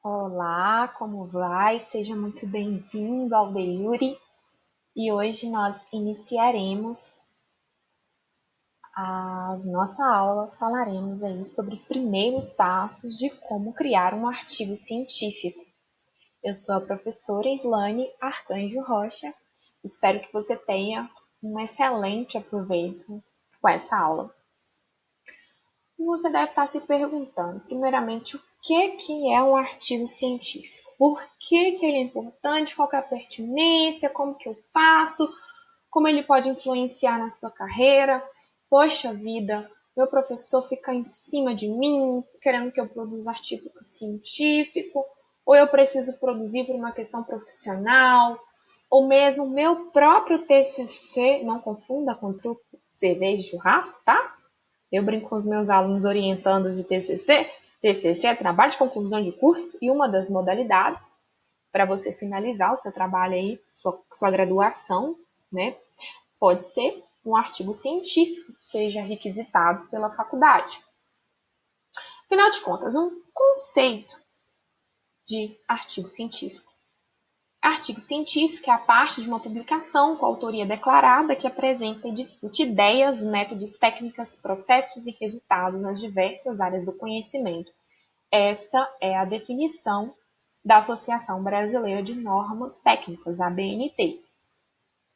Olá, como vai? Seja muito bem-vindo ao The Yuri. E hoje nós iniciaremos a nossa aula. Falaremos aí sobre os primeiros passos de como criar um artigo científico. Eu sou a professora Islane Arcanjo Rocha. Espero que você tenha um excelente aproveito com essa aula. Você deve estar se perguntando, primeiramente, o que é um artigo científico? Por que ele é importante? Qual é a pertinência? Como que eu faço? Como ele pode influenciar na sua carreira? Poxa vida, meu professor fica em cima de mim, querendo que eu produza artigo científico, ou eu preciso produzir por uma questão profissional, ou mesmo meu próprio TCC, não confunda com truco, cerveja de churrasco, tá? Eu brinco com os meus alunos orientandos de TCC. TCC é trabalho de conclusão de curso e uma das modalidades para você finalizar o seu trabalho aí, sua graduação, né? Pode ser um artigo científico que seja requisitado pela faculdade. Afinal de contas, um conceito de artigo científico. Artigo científico é a parte de uma publicação com autoria declarada que apresenta e discute ideias, métodos, técnicas, processos e resultados nas diversas áreas do conhecimento. Essa é a definição da Associação Brasileira de Normas Técnicas, ABNT.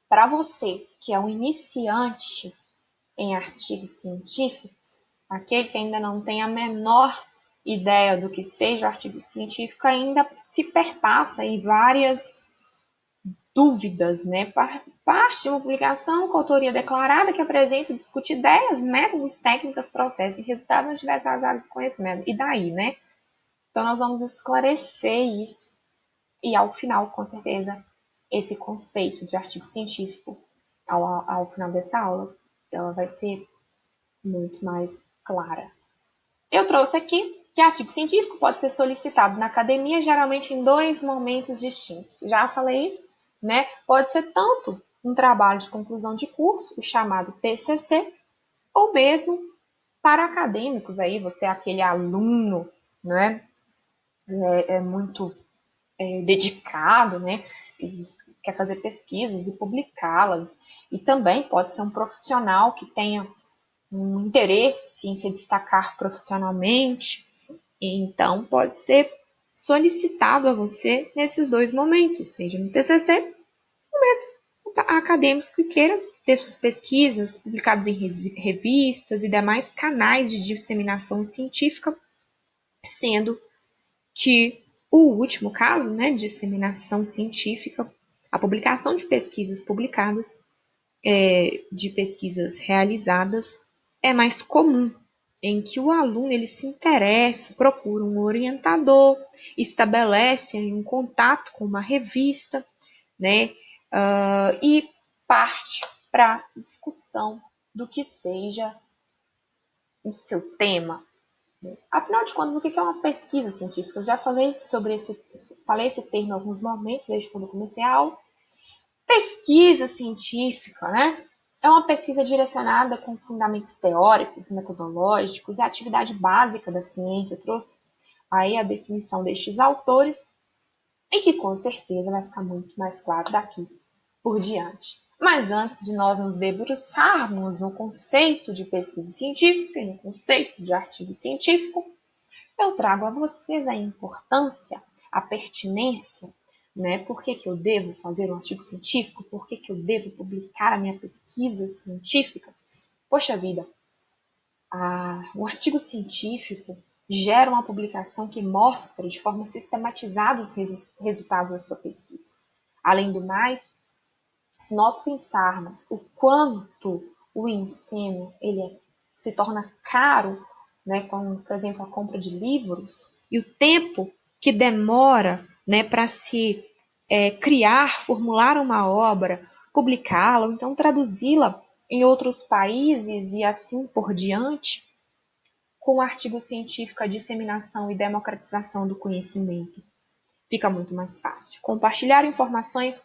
Para você que é um iniciante em artigos científicos, aquele que ainda não tem a menor ideia do que seja artigo científico, ainda se perpassa em várias dúvidas, né? Parte de uma publicação com autoria declarada que apresenta e discute ideias, métodos, técnicas, processos e resultados nas diversas áreas de conhecimento. E daí, né? Então, nós vamos esclarecer isso e, ao final, com certeza, esse conceito de artigo científico, ao final dessa aula, ela vai ser muito mais clara. Eu trouxe aqui que artigo científico pode ser solicitado na academia, geralmente em dois momentos distintos. Já falei isso, né? Pode ser tanto um trabalho de conclusão de curso, o chamado TCC, ou mesmo para acadêmicos, aí você é aquele aluno, né? Muito dedicado, né? E quer fazer pesquisas e publicá-las. E também pode ser um profissional que tenha um interesse em se destacar profissionalmente, então pode ser solicitado a você nesses dois momentos, seja no TCC ou mesmo acadêmicos que queiram ter suas pesquisas publicadas em revistas e demais canais de disseminação científica, sendo que o último caso, né, de disseminação científica, a publicação de pesquisas publicadas, de pesquisas realizadas, é mais comum, em que o aluno ele se interessa, procura um orientador, estabelece um contato com uma revista, né, e parte para a discussão do que seja o seu tema. Afinal de contas, o que é uma pesquisa científica? Eu já falei sobre esse termo em alguns momentos, desde quando eu comecei a aula. Pesquisa científica, né? É uma pesquisa direcionada com fundamentos teóricos, metodológicos e a atividade básica da ciência. Eu trouxe aí a definição destes autores e que com certeza vai ficar muito mais claro daqui por diante. Mas antes de nós nos debruçarmos no conceito de pesquisa científica e no conceito de artigo científico, eu trago a vocês a importância, a pertinência, né? Por que eu devo fazer um artigo científico? Por que eu devo publicar a minha pesquisa científica? Poxa vida, um artigo científico gera uma publicação que mostra de forma sistematizada os resultados da sua pesquisa. Além do mais, se nós pensarmos o quanto o ensino se torna caro, né, com, por exemplo, a compra de livros, e o tempo que demora, né, para se criar, formular uma obra, publicá-la, ou então traduzi-la em outros países e assim por diante, com o artigo científico, a disseminação e democratização do conhecimento fica muito mais fácil. Compartilhar informações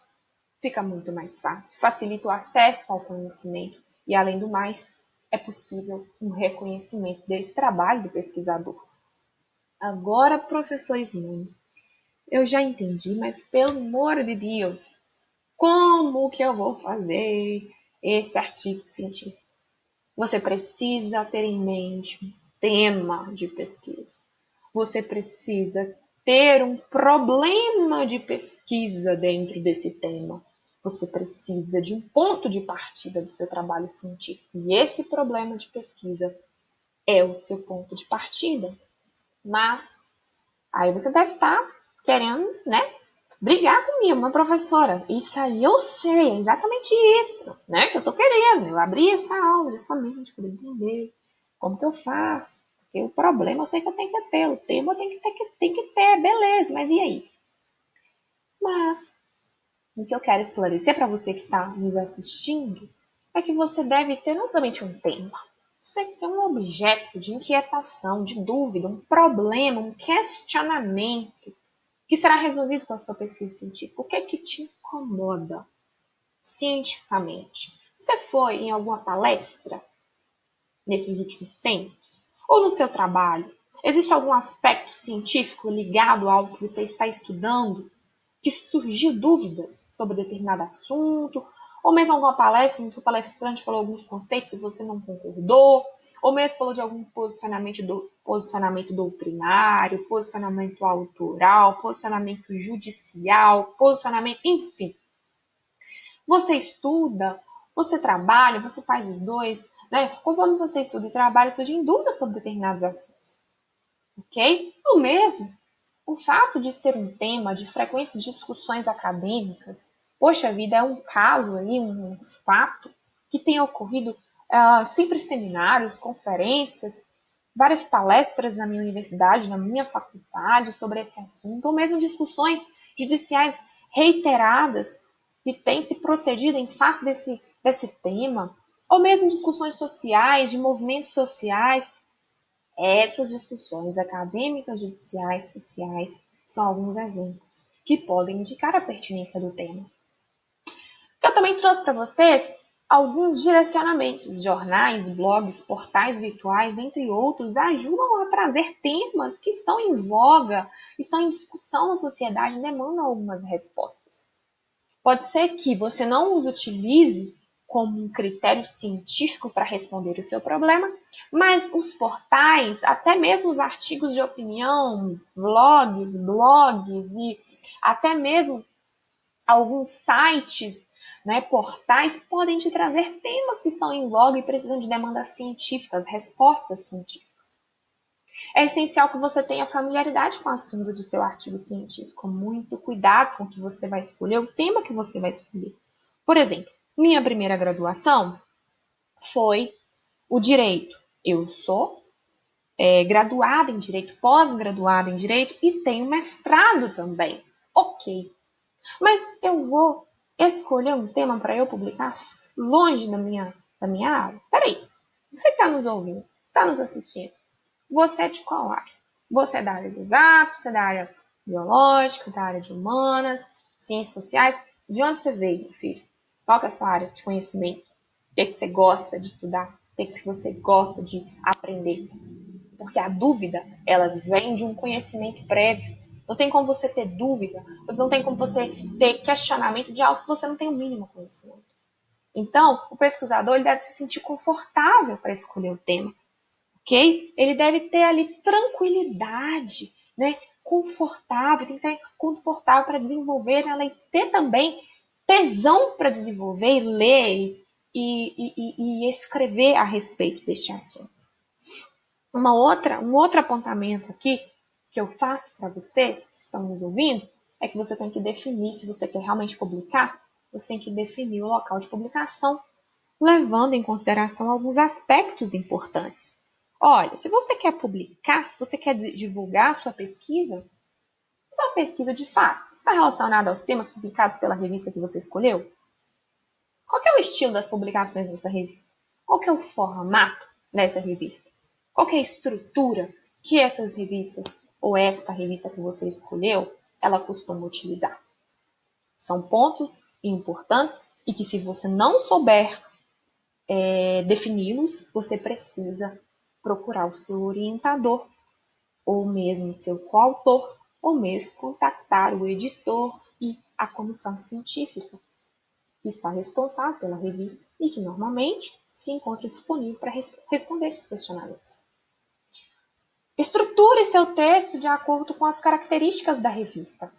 fica muito mais fácil, facilita o acesso ao conhecimento e, além do mais, é possível um reconhecimento desse trabalho do pesquisador. Agora, professor Slane, eu já entendi, mas pelo amor de Deus, como que eu vou fazer esse artigo científico? Você precisa ter em mente um tema de pesquisa. Você precisa ter um problema de pesquisa dentro desse tema. Você precisa de um ponto de partida do seu trabalho científico. E esse problema de pesquisa é o seu ponto de partida. Mas aí você deve estar querendo, né, brigar comigo, uma professora. Isso aí eu sei, é exatamente isso, né, que eu tô querendo. Eu abri essa aula justamente para entender como que eu faço. Porque o problema eu sei que eu tenho que ter, o tema eu tenho que ter, beleza, mas e aí? Mas o que eu quero esclarecer para você que está nos assistindo é que você deve ter não somente um tema, você deve ter um objeto de inquietação, de dúvida, um problema, um questionamento que será resolvido com a sua pesquisa científica. O que é que te incomoda cientificamente? Você foi em alguma palestra nesses últimos tempos? Ou no seu trabalho? Existe algum aspecto científico ligado a algo que você está estudando que surgiu dúvidas sobre determinado assunto, ou mesmo alguma palestra em que o palestrante falou alguns conceitos e você não concordou, ou mesmo falou de algum posicionamento doutrinário, posicionamento autoral, posicionamento judicial, posicionamento, enfim. Você estuda, você trabalha, você faz os dois, né? Conforme você estuda e trabalha, surgem dúvidas sobre determinados assuntos, ok? Ou mesmo o fato de ser um tema de frequentes discussões acadêmicas, poxa vida, é um caso aí, um fato que tem ocorrido sempre seminários, conferências, várias palestras na minha universidade, na minha faculdade sobre esse assunto, ou mesmo discussões judiciais reiteradas que têm se procedido em face desse tema, ou mesmo discussões sociais, de movimentos sociais. Essas discussões acadêmicas, judiciais, sociais são alguns exemplos que podem indicar a pertinência do tema. Eu também trouxe para vocês alguns direcionamentos. Jornais, blogs, portais virtuais, entre outros, ajudam a trazer temas que estão em voga, estão em discussão na sociedade e demandam algumas respostas. Pode ser que você não os utilize como um critério científico para responder o seu problema, mas os portais, até mesmo os artigos de opinião, blogs e até mesmo alguns sites, né, portais, podem te trazer temas que estão em voga e precisam de demandas científicas, respostas científicas. É essencial que você tenha familiaridade com o assunto do seu artigo científico, muito cuidado com o que você vai escolher, o tema que você vai escolher. Por exemplo, minha primeira graduação foi o direito. Eu sou graduada em direito, pós-graduada em direito e tenho mestrado também. Ok, mas eu vou escolher um tema para eu publicar longe da minha área? Peraí, você está nos ouvindo, está nos assistindo? Você é de qual área? Você é da área de exatos, você é da área biológica, da área de humanas, ciências sociais? De onde você veio, meu filho? Qual que é a sua área de conhecimento? O que você gosta de estudar? O que você gosta de aprender? Porque a dúvida, ela vem de um conhecimento prévio. Não tem como você ter dúvida, não tem como você ter questionamento de algo que você não tem o mínimo conhecimento. Então, o pesquisador ele deve se sentir confortável para escolher o tema, ok? Ele deve ter ali tranquilidade, né? Confortável, tem que estar confortável para desenvolver, ela ter também tesão para desenvolver e ler e escrever a respeito deste assunto. Um outro apontamento aqui que eu faço para vocês que estão nos ouvindo é que você tem que definir, se você quer realmente publicar, você tem que definir o local de publicação, levando em consideração alguns aspectos importantes. Olha, se você quer publicar, se você quer divulgar a sua pesquisa de fato está relacionada aos temas publicados pela revista que você escolheu? Qual é o estilo das publicações dessa revista? Qual é o formato dessa revista? Qual é a estrutura que essas revistas, ou esta revista que você escolheu, ela costuma utilizar? São pontos importantes e que se você não souber defini-los, você precisa procurar o seu orientador ou mesmo o seu coautor ou mesmo contactar o editor e a comissão científica, que está responsável pela revista e que normalmente se encontra disponível para responder esses questionamentos. Estruture seu texto de acordo com as características da revista.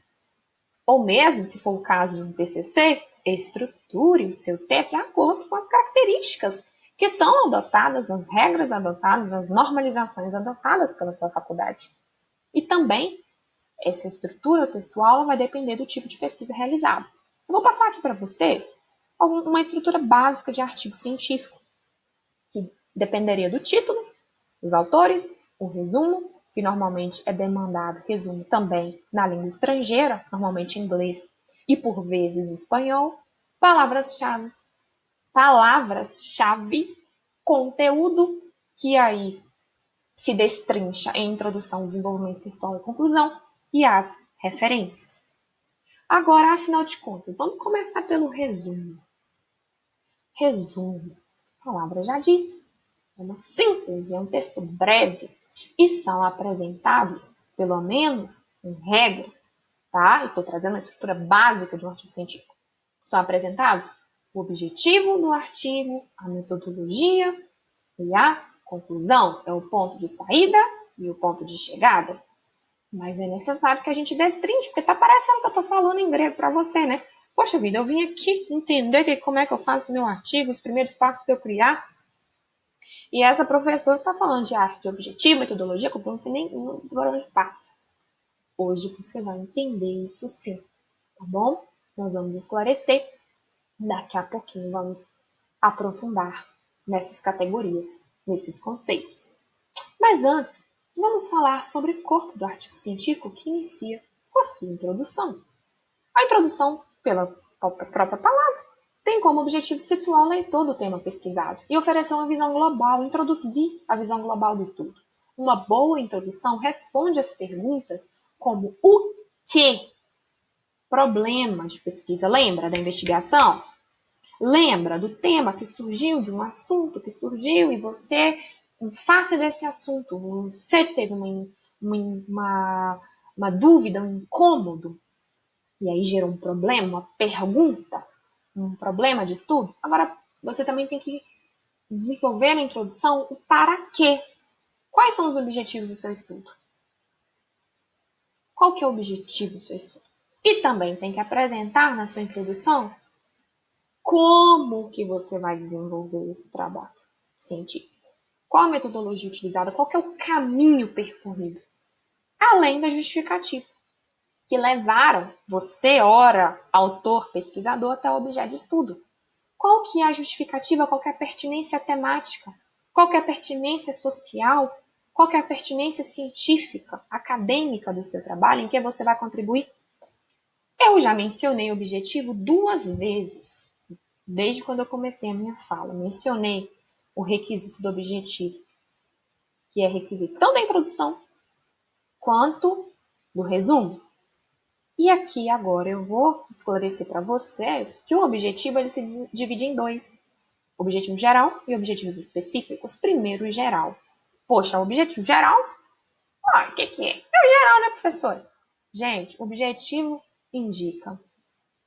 Ou mesmo, se for o caso de um TCC, estruture o seu texto de acordo com as características que são adotadas, as regras adotadas, as normalizações adotadas pela sua faculdade. E também, essa estrutura textual vai depender do tipo de pesquisa realizada. Eu vou passar aqui para vocês uma estrutura básica de artigo científico, que dependeria do título, dos autores, o resumo, que normalmente é demandado resumo também na língua estrangeira, normalmente inglês e por vezes espanhol, palavras-chave, conteúdo, que aí se destrincha em introdução, desenvolvimento textual e conclusão, e as referências. Agora, afinal de contas, vamos começar pelo resumo. Resumo, a palavra já diz, é uma síntese, é um texto breve e são apresentados, pelo menos em regra, tá? Estou trazendo a estrutura básica de um artigo científico. São apresentados o objetivo do artigo, a metodologia e a conclusão. É o ponto de saída e o ponto de chegada. Mas é necessário que a gente destrinche, porque tá parecendo que eu tô falando em grego para você, né? Poxa vida, eu vim aqui entender como é que eu faço o meu artigo, os primeiros passos para eu criar. E essa professora está falando de arte, de objetivo, metodologia, como não sei nem por onde passa. Hoje você vai entender isso sim, tá bom? Nós vamos esclarecer. Daqui a pouquinho vamos aprofundar nessas categorias, nesses conceitos. Mas antes, vamos falar sobre o corpo do artigo científico que inicia com a sua introdução. A introdução, pela própria palavra, tem como objetivo situar o leitor do tema pesquisado e oferecer uma visão global, introduzir a visão global do estudo. Uma boa introdução responde às perguntas como o que? Problema de pesquisa. Lembra da investigação? Lembra do tema que surgiu, de um assunto que surgiu e você, em face desse assunto, você teve uma dúvida, um incômodo, e aí gerou um problema, uma pergunta, um problema de estudo. Agora, você também tem que desenvolver na introdução o para quê. Quais são os objetivos do seu estudo? Qual que é o objetivo do seu estudo? E também tem que apresentar na sua introdução como que você vai desenvolver esse trabalho científico. Qual a metodologia utilizada? Qual que é o caminho percorrido? Além da justificativa, que levaram você, ora, autor, pesquisador, até o objeto de estudo. Qual que é a justificativa? Qual que é a pertinência temática? Qual que é a pertinência social? Qual que é a pertinência científica, acadêmica do seu trabalho, em que você vai contribuir? Eu já mencionei o objetivo 2 vezes, desde quando eu comecei a minha fala. Mencionei o requisito do objetivo, que é requisito tanto da introdução quanto do resumo. E aqui agora eu vou esclarecer para vocês que o objetivo ele se divide em 2. Objetivo geral e objetivos específicos. Primeiro, o geral. Poxa, o objetivo geral? O que é? É o geral, né, professor? Gente, o objetivo indica,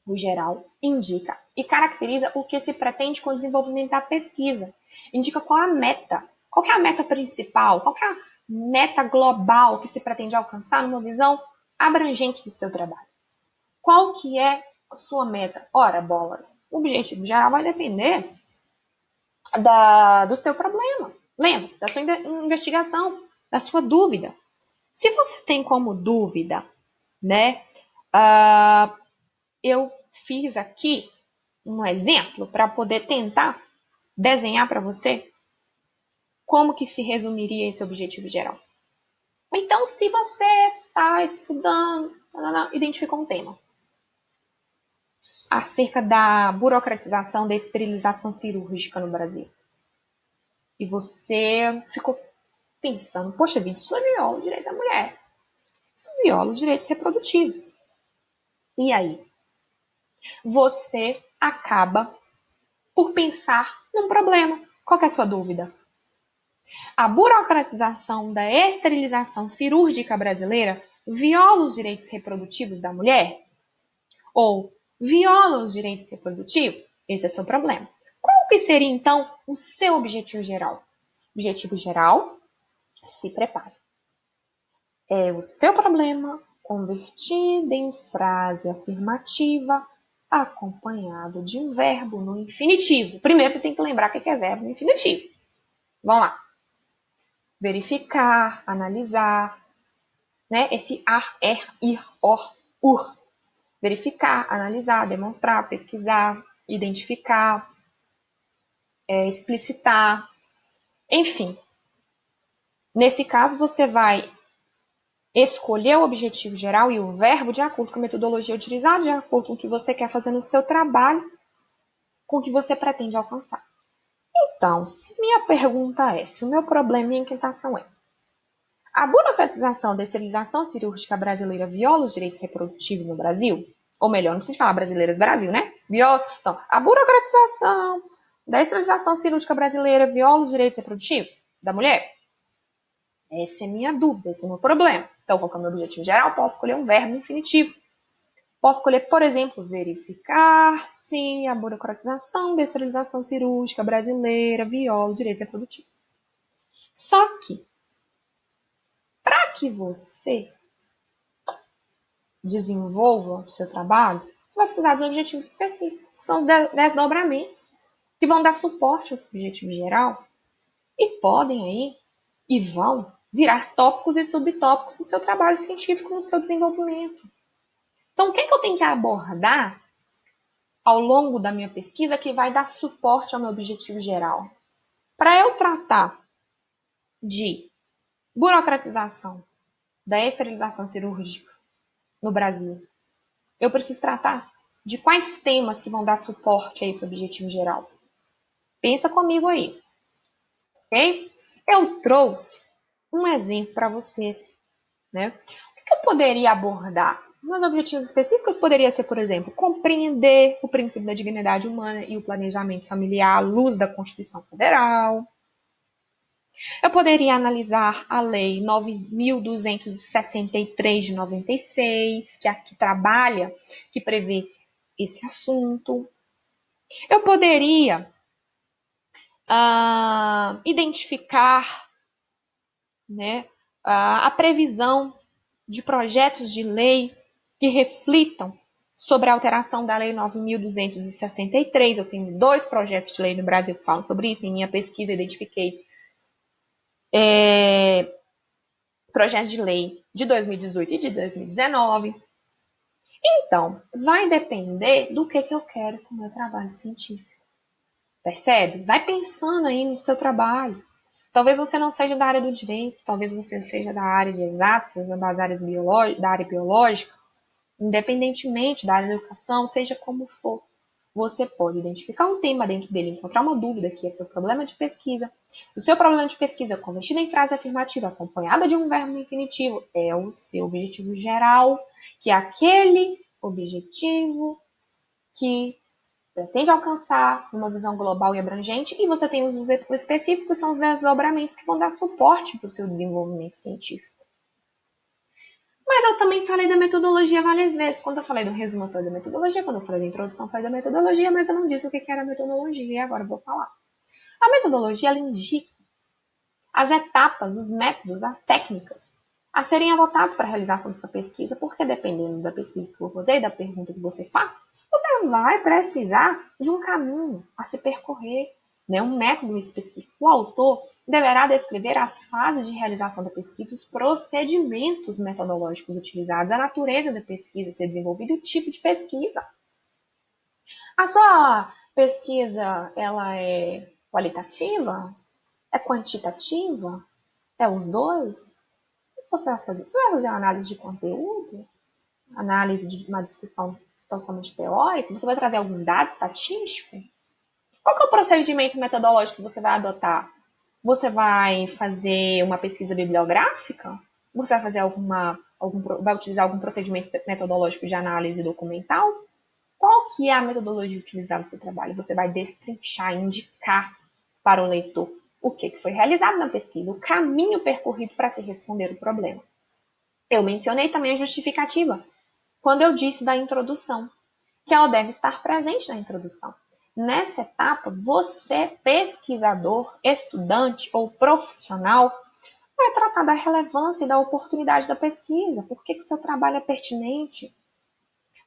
o geral indica e caracteriza o que se pretende com o desenvolvimento da pesquisa. Indica qual é a meta. Qual é a meta principal? Qual é a meta global que se pretende alcançar numa visão abrangente do seu trabalho? Qual que é a sua meta? Ora, bolas, o objetivo geral vai depender do seu problema. Lembra? Da sua investigação, da sua dúvida. Se você tem como dúvida, né? Eu fiz aqui um exemplo para poder tentar desenhar para você como que se resumiria esse objetivo geral. Então, se você está estudando, identificou um tema acerca da burocratização da esterilização cirúrgica no Brasil. E você ficou pensando, poxa vida, isso viola o direito da mulher. Isso viola os direitos reprodutivos. E aí? Você acaba por pensar num problema. Qual que é a sua dúvida? A burocratização da esterilização cirúrgica brasileira viola os direitos reprodutivos da mulher? Ou viola os direitos reprodutivos? Esse é o seu problema. Qual que seria, então, o seu objetivo geral? Objetivo geral, se prepare. É o seu problema convertido em frase afirmativa acompanhado de um verbo no infinitivo. Primeiro você tem que lembrar o que é verbo no infinitivo. Vamos lá. Verificar, analisar, né? Esse ar, ir, or, ur. Verificar, analisar, demonstrar, pesquisar, identificar, explicitar, enfim. Nesse caso, você vai escolher o objetivo geral e o verbo de acordo com a metodologia utilizada, de acordo com o que você quer fazer no seu trabalho, com o que você pretende alcançar. Então, se minha pergunta é, se o meu problema e minha inquietação é: a burocratização da esterilização cirúrgica brasileira viola os direitos reprodutivos no Brasil? Ou melhor, não precisa falar brasileiras Brasil, né? Então, a burocratização da esterilização cirúrgica brasileira viola os direitos reprodutivos da mulher? Essa é a minha dúvida, esse é o meu problema. Então, qual é o meu objetivo geral? Posso escolher um verbo infinitivo. Posso escolher, por exemplo, verificar se a burocratização da esterilização cirúrgica brasileira viola os direitos reprodutivos. Só que, para que você desenvolva o seu trabalho, você vai precisar dos objetivos específicos, que são os desdobramentos, que vão dar suporte ao seu objetivo geral e podem aí e vão virar tópicos e subtópicos do seu trabalho científico no seu desenvolvimento. Então, o que eu tenho que abordar ao longo da minha pesquisa que vai dar suporte ao meu objetivo geral? Para eu tratar de burocratização da esterilização cirúrgica no Brasil, eu preciso tratar de quais temas que vão dar suporte a esse objetivo geral. Pensa comigo aí, ok? Eu trouxe um exemplo para vocês, né? O que eu poderia abordar? Meus objetivos específicos poderia ser, por exemplo, compreender o princípio da dignidade humana e o planejamento familiar à luz da Constituição Federal. Eu poderia analisar a Lei 9.263 de 96, que aqui trabalha, que prevê esse assunto. Eu poderia identificar, né, a previsão de projetos de lei que reflitam sobre a alteração da Lei 9.263. Eu tenho 2 projetos de lei no Brasil que falam sobre isso. Em minha pesquisa, identifiquei projetos de lei de 2018 e de 2019. Então, vai depender do que eu quero com o meu trabalho científico. Percebe? Vai pensando aí no seu trabalho. Talvez você não seja da área do direito, talvez você seja da área de exatas, das áreas da área biológica, independentemente da área da educação, seja como for. Você pode identificar um tema dentro dele, encontrar uma dúvida que é seu problema de pesquisa. O seu problema de pesquisa, convertido em frase afirmativa, acompanhada de um verbo infinitivo, é o seu objetivo geral, que é aquele objetivo que pretende alcançar uma visão global e abrangente, e você tem os específicos, são os desdobramentos que vão dar suporte para o seu desenvolvimento científico. Mas eu também falei da metodologia várias vezes. Quando eu falei do resumo, eu falei da metodologia. Quando eu falei da introdução, eu falei da metodologia, mas eu não disse o que era a metodologia, e agora eu vou falar. A metodologia, ela indica as etapas, os métodos, as técnicas a serem adotadas para a realização dessa pesquisa, porque dependendo da pesquisa que eu vou fazer e da pergunta que você faz, você vai precisar de um caminho a se percorrer, né? Um método específico. O autor deverá descrever as fases de realização da pesquisa, os procedimentos metodológicos utilizados, a natureza da pesquisa a ser desenvolvida e o tipo de pesquisa. A sua pesquisa, ela é qualitativa? É quantitativa? É os dois? O que você vai fazer? Você vai fazer uma análise de conteúdo? Análise de uma discussão totalmente teórica? Você vai trazer algum dado estatístico? Qual que é o procedimento metodológico que você vai adotar? Você vai fazer uma pesquisa bibliográfica? Você vai fazer vai utilizar algum procedimento metodológico de análise documental? Qual que é a metodologia utilizada no seu trabalho? Você vai destrinchar, indicar para o leitor o que foi realizado na pesquisa, o caminho percorrido para se responder o problema. Eu mencionei também a justificativa, quando eu disse da introdução, que ela deve estar presente na introdução. Nessa etapa, você, pesquisador, estudante ou profissional, vai tratar da relevância e da oportunidade da pesquisa, por que seu trabalho é pertinente.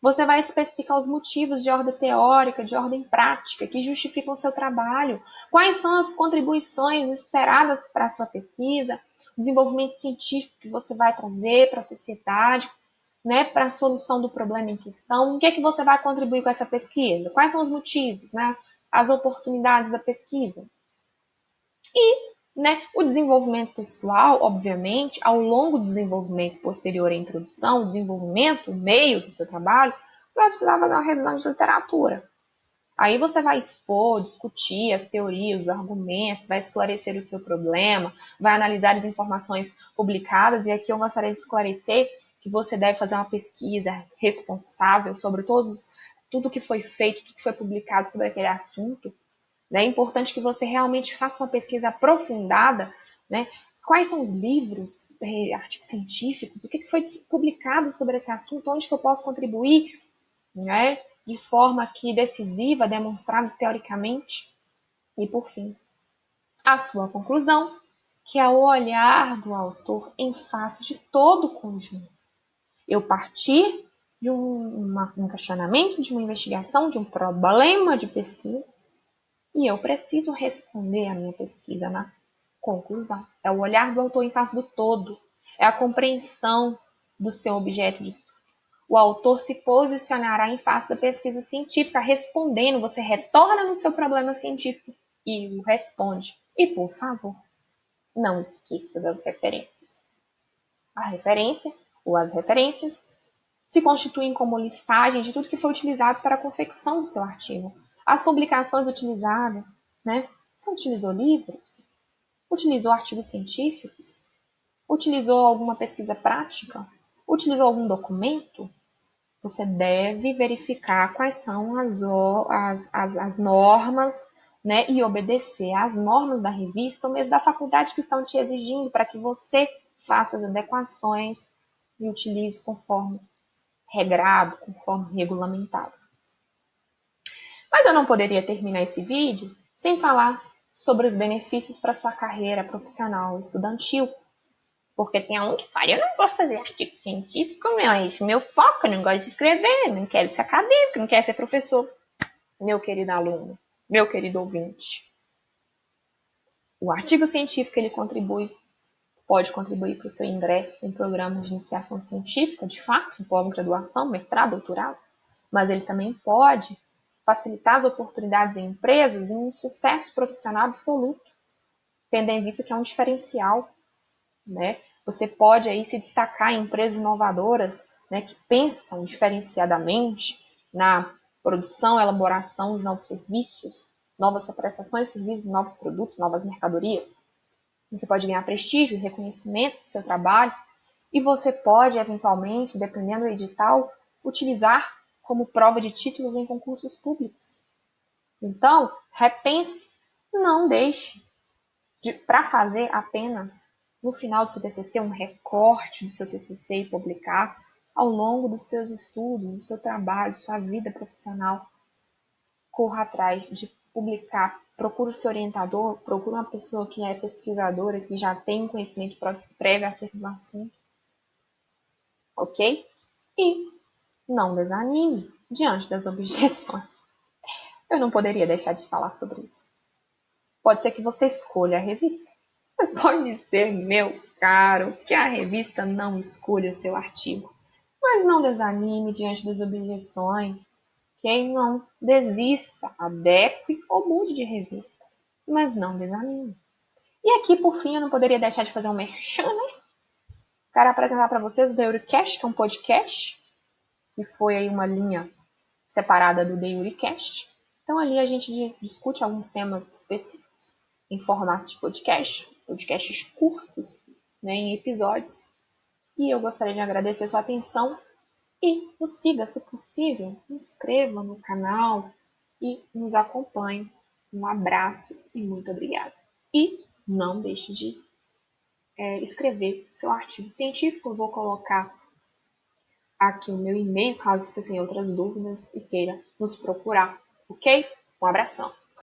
Você vai especificar os motivos de ordem teórica, de ordem prática, que justificam o seu trabalho, quais são as contribuições esperadas para a sua pesquisa, o desenvolvimento científico que você vai trazer para a sociedade, né, para a solução do problema em questão, o que é que você vai contribuir com essa pesquisa, quais são os motivos, né, as oportunidades da pesquisa. E o desenvolvimento textual, obviamente, ao longo do desenvolvimento posterior à introdução, o desenvolvimento, o meio do seu trabalho, você vai precisar fazer uma revisão de literatura. Aí você vai expor, discutir as teorias, os argumentos, vai esclarecer o seu problema, vai analisar as informações publicadas, e aqui eu gostaria de esclarecer que você deve fazer uma pesquisa responsável sobre tudo que foi feito, tudo que foi publicado sobre aquele assunto. É importante que você realmente faça uma pesquisa aprofundada, né? Quais são os livros, artigos científicos, o que foi publicado sobre esse assunto, onde que eu posso contribuir, né? De forma aqui decisiva, demonstrada teoricamente. E, por fim, a sua conclusão, que é o olhar do autor em face de todo o conjunto. Eu parti de um questionamento, de uma investigação, de um problema de pesquisa, e eu preciso responder a minha pesquisa na conclusão. É o olhar do autor em face do todo. É a compreensão do seu objeto de estudo. O autor se posicionará em face da pesquisa científica, respondendo. Você retorna no seu problema científico e o responde. E, por favor, não esqueça das referências. A referência ou as referências se constituem como listagem de tudo que foi utilizado para a confecção do seu artigo. As publicações utilizadas, né? Você utilizou livros? Utilizou artigos científicos? Utilizou alguma pesquisa prática? Utilizou algum documento? Você deve verificar quais são as normas, né? E obedecer às normas da revista ou mesmo da faculdade que estão te exigindo para que você faça as adequações e utilize conforme regrado, conforme regulamentado. Mas eu não poderia terminar esse vídeo sem falar sobre os benefícios para sua carreira profissional estudantil. Porque tem aluno que fala, eu não vou fazer artigo científico, meu foco, eu não gosto de escrever, não quero ser acadêmico, não quero ser professor. Meu querido aluno, meu querido ouvinte, o artigo científico ele pode contribuir para o seu ingresso em programas de iniciação científica, de fato, em pós-graduação, mestrado, doutorado, mas ele também pode facilitar as oportunidades em empresas e um sucesso profissional absoluto, tendo em vista que é um diferencial, né? Você pode aí se destacar em empresas inovadoras, né, que pensam diferenciadamente na produção, elaboração de novos serviços, novas prestações de serviços, novos produtos, novas mercadorias. Você pode ganhar prestígio e reconhecimento do seu trabalho e você pode, eventualmente, dependendo do edital, utilizar como prova de títulos em concursos públicos. Então, repense, não deixe para fazer apenas no final do seu TCC um recorte do seu TCC e publicar. Ao longo dos seus estudos, do seu trabalho, sua vida profissional, corra atrás de publicar. Procure o seu orientador, procure uma pessoa que é pesquisadora, que já tem um conhecimento prévio acerca do assunto. Ok? E não desanime diante das objeções. Eu não poderia deixar de falar sobre isso. Pode ser que você escolha a revista, mas pode ser, meu caro, que a revista não escolha seu artigo. Mas não desanime diante das objeções. Quem não desista, adeque ou mude de revista. Mas não desanime. E aqui, por fim, eu não poderia deixar de fazer um merchan, né? Quero apresentar para vocês o The Euricast, que é um podcast, que foi aí uma linha separada do The Euricast. Então, ali a gente discute alguns temas específicos em formato de podcast, podcasts curtos, né, em episódios. E eu gostaria de agradecer a sua atenção e nos siga, se possível, inscreva no canal e nos acompanhe. Um abraço e muito obrigada. E não deixe de escrever seu artigo científico. Eu vou colocar aqui o meu e-mail, caso você tenha outras dúvidas e queira nos procurar, ok? Um abração!